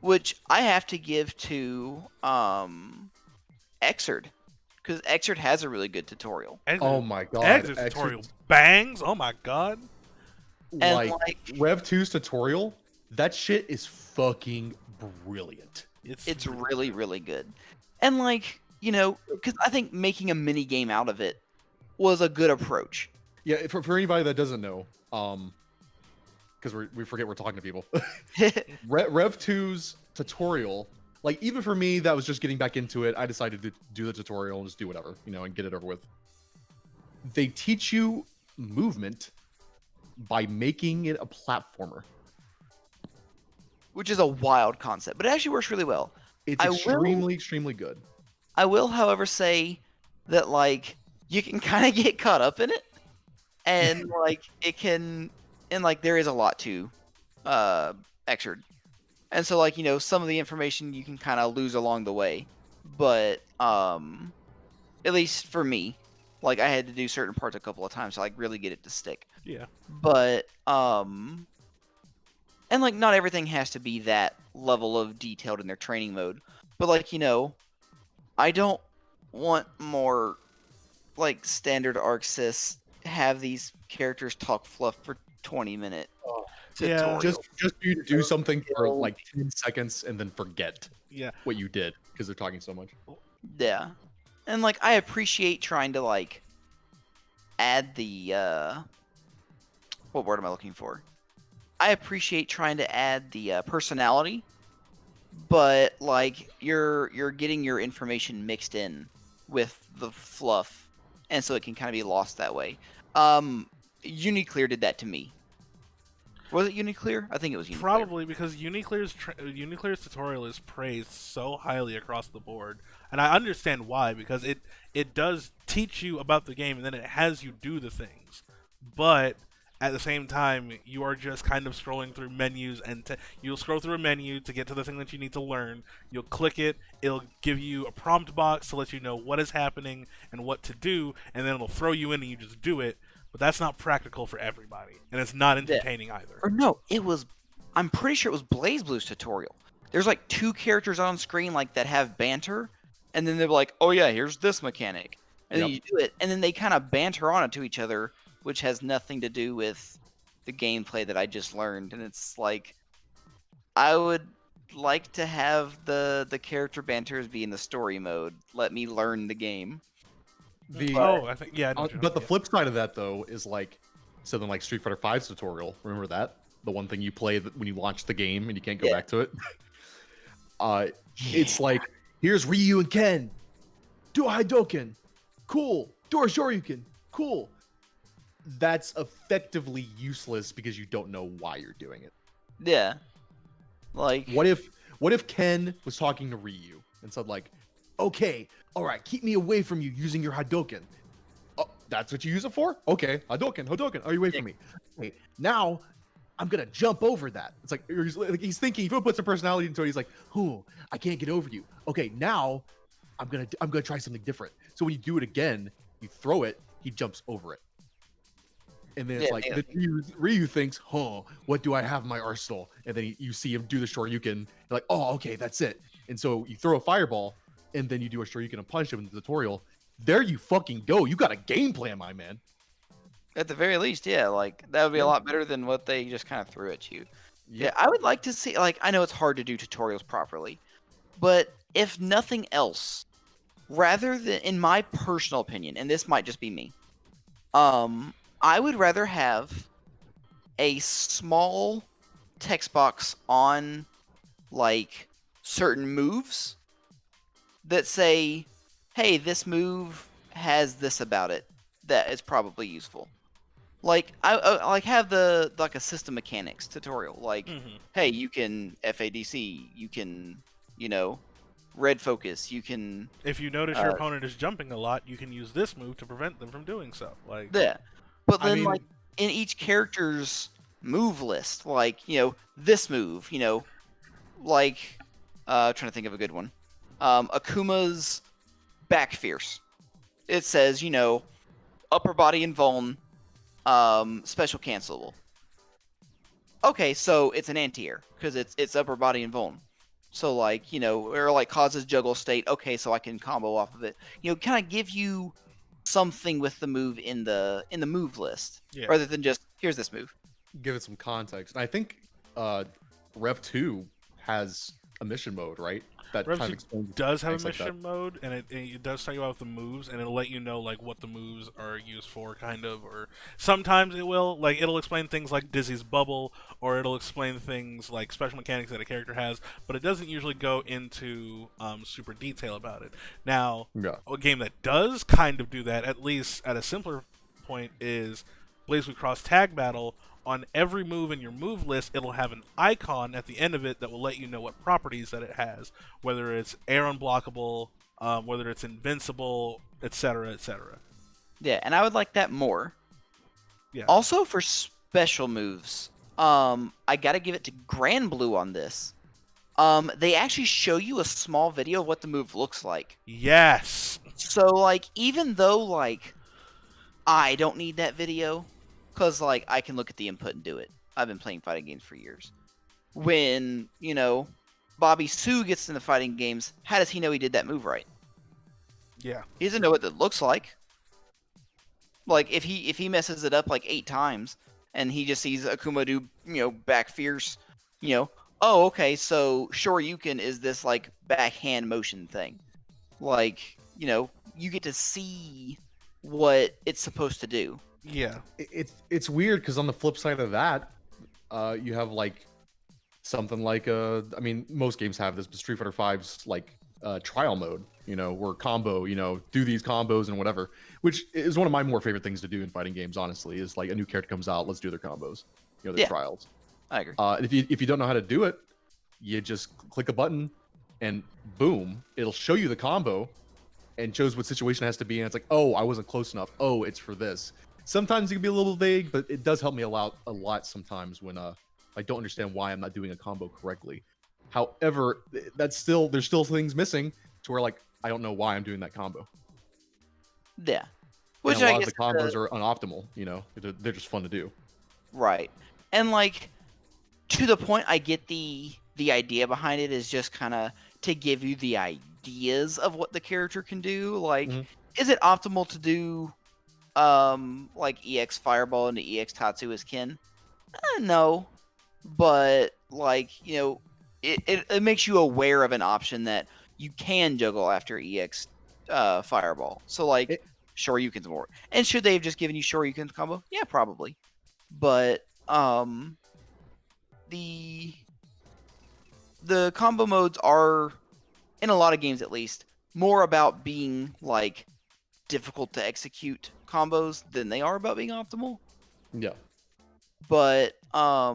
which I have to give to Xrd, because Xrd has a really good tutorial. Oh my god. Exit tutorial bangs. Oh my god. And Like Rev 2's tutorial, that shit is fucking brilliant. It's really, really good. And like, because I think making a mini game out of it was a good approach. Yeah, for anybody that doesn't know, because we forget we're talking to people. Rev 2's tutorial, like even for me that was just getting back into it, I decided to do the tutorial and just do whatever, and get it over with. They teach you movement by making it a platformer. Which is a wild concept, but it actually works really well. It's extremely good. I will, however, say that like you can kind of get caught up in it, and like it can, and like there is a lot to Xrd, and so like some of the information you can kind of lose along the way, but at least for me, like I had to do certain parts a couple of times to like really get it to stick. Yeah. But and like not everything has to be that level of detailed in their training mode. But like, I don't want more like standard Arc Sys have these characters talk fluff for 20 minutes. Yeah. Just for you to do something for like 10 seconds and then forget what you did because they're talking so much. Yeah. And like I appreciate trying to like add the what word am I looking for? I appreciate trying to add the personality, but like you're getting your information mixed in with the fluff, and so it can kind of be lost that way. Uniclear did that to me. Was it Uniclear? I think it was Uniclear. Probably because Uniclear's tutorial is praised so highly across the board, and I understand why, because it does teach you about the game and then it has you do the things, but at the same time you are just kind of scrolling through menus, and you'll scroll through a menu to get to the thing that you need to learn. You'll click it, it'll give you a prompt box to let you know what is happening and what to do, and then it'll throw you in and you just do it. But that's not practical for everybody, and it's not entertaining either. Or no, I'm pretty sure it was BlazBlue's tutorial. There's like two characters on screen like that have banter, and then they're like, "Oh yeah, here's this mechanic," and then you do it, and then they kind of banter on it to each other, which has nothing to do with the gameplay that I just learned. And it's like, I would like to have the character banters be in the story mode. Let me learn the game. I think I know But the flip side of that though is like, so then like Street Fighter V's tutorial. Remember that? The one thing you play when you launch the game and you can't go back to it. It's like, here's Ryu and Ken. Do a Hadouken. Cool. Do a Shoryuken. Cool. That's effectively useless because you don't know why you're doing it. Yeah. Like, what if Ken was talking to Ryu and said like, okay, all right, keep me away from you using your Hadouken. That's what you use it for? Okay, Hadouken, are you wait for me? Okay, now I'm gonna jump over that. It's like he's thinking. If he puts some personality into it, he's like, "Who? I can't get over you." Okay, now I'm gonna try something different. So when you do it again, you throw it, he jumps over it, and then it's like the Ryu thinks, "Oh, what do I have in my arsenal?" And then you see him do the Shoryuken. You're like, "Oh, okay, that's it." And so you throw a fireball, and then you do a Shoryuken and punch him in the tutorial. There you fucking go. You got a game plan, my man. At the very least, yeah, like that would be a lot better than what they just kind of threw at you. Yeah, I would like to see, like, I know it's hard to do tutorials properly, but if nothing else, rather than, in my personal opinion, and this might just be me, I would rather have a small text box on, like, certain moves that say, hey, this move has this about it that is probably useful. Like, I like have the like a system mechanics tutorial. Like, hey, you can FADC, you can, red focus, you can. If you notice your opponent is jumping a lot, you can use this move to prevent them from doing so. Like, yeah, but then like in each character's move list, like this move, like trying to think of a good one, Akuma's back fierce. It says upper body and vuln. Special cancelable. Okay, so it's an anti-air because it's upper body and vuln. So like or like causes juggle state. Okay, so I can combo off of it. Kind of give you something with the move in the move list rather than just here's this move. Give it some context. And I think Rev 2 has a mission mode, right? That Rev kind 2 does have a mission mode, and it does start you out with the moves, and it'll let you know like what the moves are used for, kind of. Or sometimes it'll explain things like Dizzy's bubble, or it'll explain things like special mechanics that a character has, but it doesn't usually go into super detail about it. Now, a game that does kind of do that, at least at a simpler point, is BlazBlue Cross Tag Battle. On every move in your move list, it'll have an icon at the end of it that will let you know what properties that it has, whether it's air unblockable, whether it's invincible, etc., etc. Yeah, and I would like that more. Yeah. Also for special moves, I gotta give it to Grand Blue on this. They actually show you a small video of what the move looks like. Yes. So like, even though like I don't need that video, because like I can look at the input and do it. I've been playing fighting games for years. When Bobby Sue gets in the fighting games, how does he know he did that move right? Yeah, he doesn't know what it looks like. Like if he messes it up like 8 times and he just sees Akuma do back fierce, oh okay, so Shoryuken is this like backhand motion thing. Like you get to see what it's supposed to do. Yeah, it's weird because on the flip side of that, you have like something like I mean, most games have this, but Street Fighter V's like trial mode, where combo, do these combos and whatever, which is one of my more favorite things to do in fighting games. Honestly, is like a new character comes out, let's do their combos, their trials. I agree. If you don't know how to do it, you just click a button, and boom, it'll show you the combo, and shows what situation it has to be, and it's like, oh, I wasn't close enough. Oh, it's for this. Sometimes it can be a little vague, but it does help me a lot sometimes when I don't understand why I'm not doing a combo correctly. However, there's still things missing to where like I don't know why I'm doing that combo. Yeah, which a lot of the combos are unoptimal. They're just fun to do. Right, and like to the point, I get the idea behind it is just kind of to give you the ideas of what the character can do. Like, is it optimal to do like EX Fireball into EX Tatsu as Kin? No, but like it makes you aware of an option that you can juggle after EX Fireball. So like Shoryuken's more. And should they have just given you Shoryuken's combo? Yeah, probably. But the combo modes are, in a lot of games at least, more about being like difficult to execute combos than they are about being optimal. Yeah. But I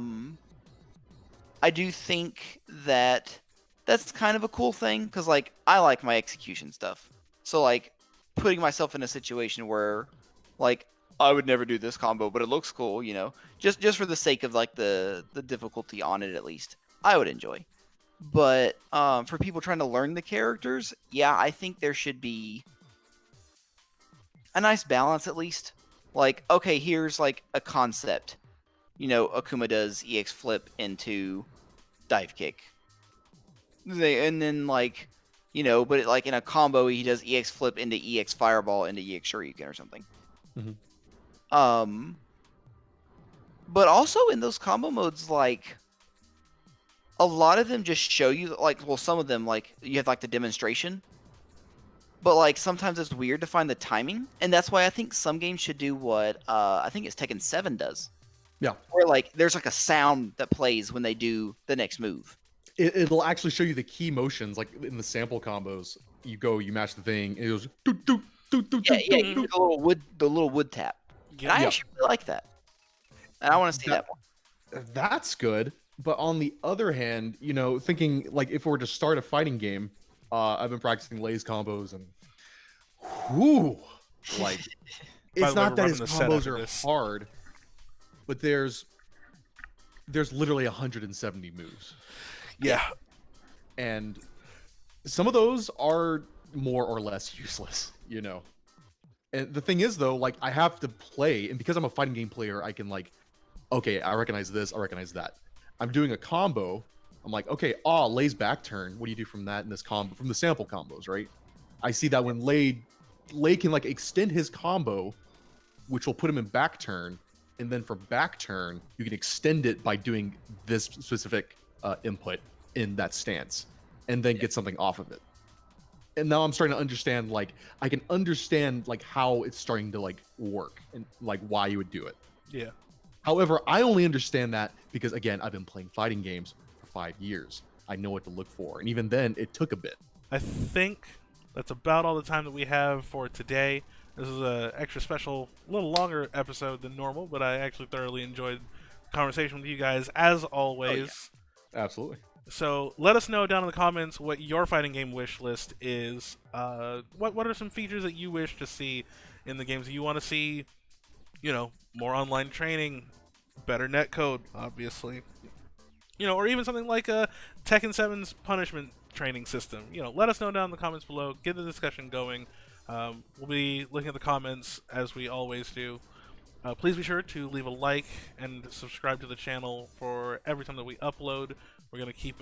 do think that that's kind of a cool thing because like I like my execution stuff. So like putting myself in a situation where Like, I would never do this combo, but it looks cool, you know, just for the sake of like the difficulty on it, at least I would enjoy. But for people trying to learn the characters, yeah, I think there should be a nice balance at least. Like, okay, here's like a concept. You know, Akuma does EX flip into dive kick. And then like, you know, but like in a combo, he does EX flip into EX fireball into EX shuriken or something. Mhm. But also in those combo modes, like a lot of them just show you like, well, some of them like you have like the demonstration, but like sometimes it's weird to find the timing, and that's why I think some games should do what I think it's Tekken 7 does. Yeah. Where like there's like a sound that plays when they do the next move. It'll actually show you the key motions, like in the sample combos. You go, you match the thing, and it goes doot doot doot doot Yeah, doot yeah, doot, you doot. do the little wood tap. And I Yeah. actually really like that. And I want to see that more. That's good. But on the other hand, you know, thinking like if we were to start a fighting game, I've been practicing Lay's combos and whoo, like By it's the way, not we're that running his the setup combos of are this. hard, but there's literally 170 moves. Yeah. And some of those are more or less useless, you know. And the thing is though, like I have to play, and because I'm a fighting game player, I can like, okay, I recognize this, I recognize that. I'm doing a combo, I'm like, okay, Lay's back turn. What do you do from that in this combo, from the sample combos, right? I see that when Lay can like extend his combo, which will put him in back turn, and then for back turn, you can extend it by doing this specific input in that stance, and then get something off of it. And now I'm starting to understand, like, I can understand like how it's starting to like work and like why you would do it. Yeah. However, I only understand that because again, I've been playing fighting games for 5 years. I know what to look for, and even then, it took a bit. I think that's about all the time that we have for today. This is a extra special, a little longer episode than normal, but I actually thoroughly enjoyed the conversation with you guys as always. Absolutely. So let us know down in the comments what your fighting game wish list is. What are some features that you wish to see in the games that you want to see? You know, more online training, better netcode, obviously. You know, or even something like Tekken 7's punishment training system. You know, let us know down in the comments below. Get the discussion going. We'll be looking at the comments as we always do. Please be sure to leave a like and subscribe to the channel for every time that we upload. We're gonna keep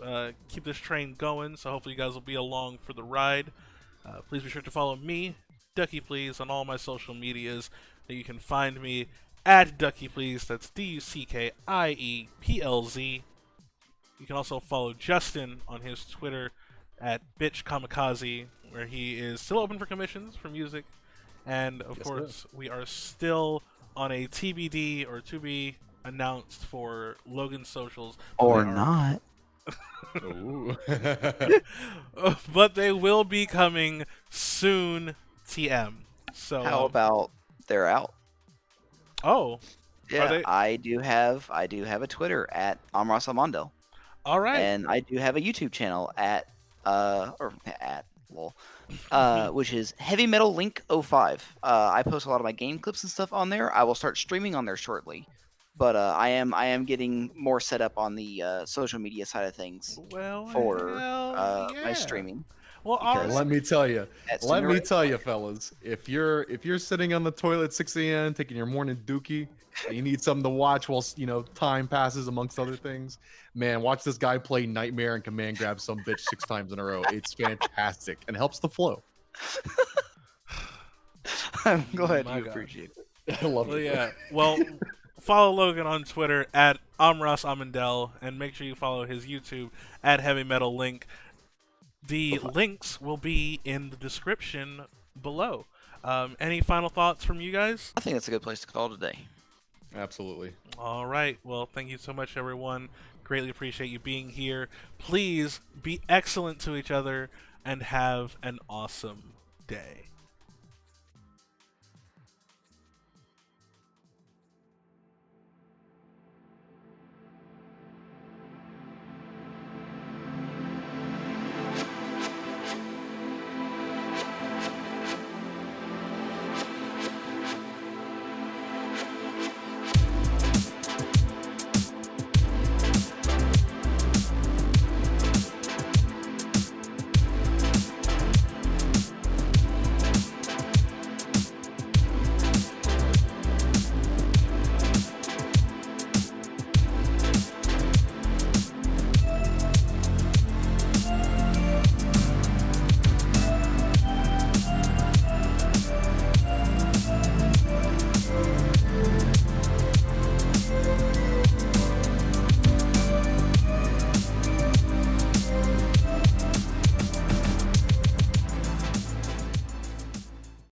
this train going, so hopefully you guys will be along for the ride. Please be sure to follow me, Ducky Please, on all my social medias. You can find me at Ducky Please. That's DuckiePlz. You can also follow Justin on his Twitter at BitchKamikaze, where he is still open for commissions for music. And of course, we are still on a TBD or to be announced for Logan's socials. Or not. Ooh. But they will be coming soon, TM. So How about they're out? Oh, Yeah, they- I do have a Twitter at Amras Amando. all right. And I do have a YouTube channel at which is Heavy Metal Link 05. I post a lot of my game clips and stuff on there. I will start streaming on there shortly, but I am getting more set up on the social media side of things Well, for hell, my yeah. streaming. Well, because- all right. Let me tell you, That's fellas, if you're sitting on the toilet at 6 a.m. taking your morning dookie, and you need something to watch while time passes amongst other things, man, watch this guy play Nightmare and command grab some bitch 6 times in a row. It's fantastic and helps the flow. I'm glad My you God. appreciate it. I love Well, it. yeah. Well, follow Logan on Twitter at Amras Amandel, and make sure you follow his YouTube at Heavy Metal Link. The links will be in the description below. Any final thoughts from you guys? I think that's a good place to call today. Absolutely. All right. Well, thank you so much, everyone. Greatly appreciate you being here. Please be excellent to each other and have an awesome day.